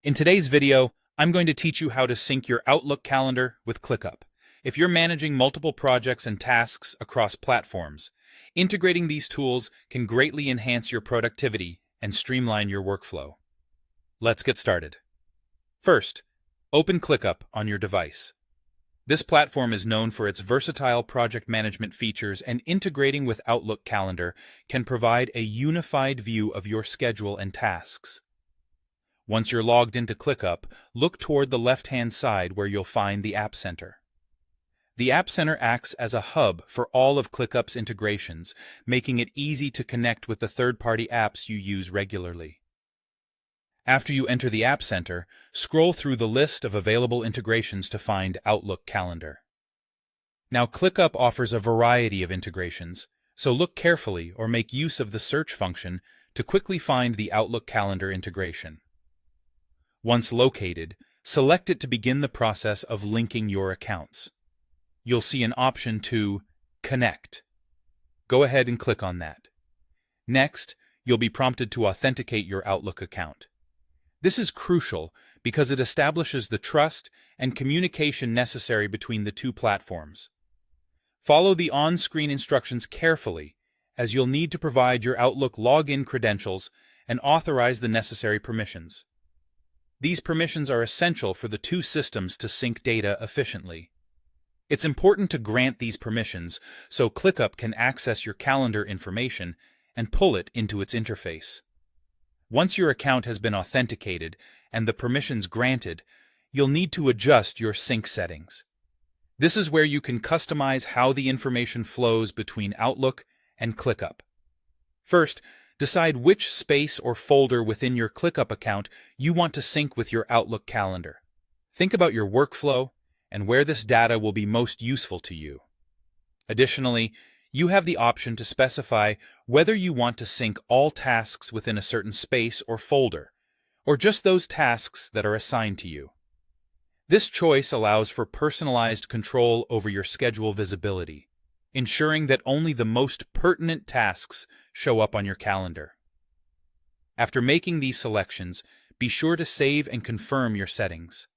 In today's video, I'm going to teach you how to sync your Outlook calendar with ClickUp. If you're managing multiple projects and tasks across platforms, integrating these tools can greatly enhance your productivity and streamline your workflow. Let's get started. First, open ClickUp on your device. This platform is known for its versatile project management features, and integrating with Outlook Calendar can provide a unified view of your schedule and tasks. Once you're logged into ClickUp, look toward the left-hand side where you'll find the App Center. The App Center acts as a hub for all of ClickUp's integrations, making it easy to connect with the third-party apps you use regularly. After you enter the App Center, scroll through the list of available integrations to find Outlook Calendar. Now, ClickUp offers a variety of integrations, so look carefully or make use of the search function to quickly find the Outlook Calendar integration. Once located, select it to begin the process of linking your accounts. You'll see an option to Connect. Go ahead and click on that. Next, you'll be prompted to authenticate your Outlook account. This is crucial because it establishes the trust and communication necessary between the two platforms. Follow the on-screen instructions carefully, as you'll need to provide your Outlook login credentials and authorize the necessary permissions. These permissions are essential for the two systems to sync data efficiently. It's important to grant these permissions so ClickUp can access your calendar information and pull it into its interface. Once your account has been authenticated and the permissions granted, you'll need to adjust your sync settings. This is where you can customize how the information flows between Outlook and ClickUp. First, decide which space or folder within your ClickUp account you want to sync with your Outlook calendar. Think about your workflow and where this data will be most useful to you. Additionally, you have the option to specify whether you want to sync all tasks within a certain space or folder, or just those tasks that are assigned to you. This choice allows for personalized control over your schedule visibility, ensuring that only the most pertinent tasks show up on your calendar. After making these selections, be sure to save and confirm your settings.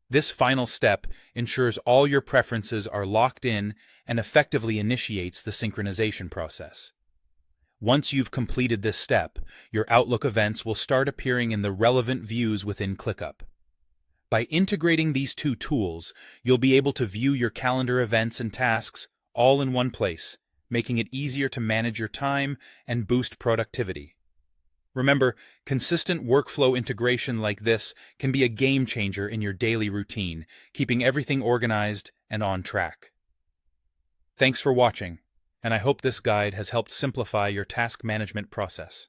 This final step ensures all your preferences are locked in and effectively initiates the synchronization process. Once you've completed this step, your Outlook events will start appearing in the relevant views within ClickUp. By integrating these two tools, you'll be able to view your calendar events and tasks all in one place, making it easier to manage your time and boost productivity. Remember, consistent workflow integration like this can be a game changer in your daily routine, keeping everything organized and on track. Thanks for watching, and I hope this guide has helped simplify your task management process.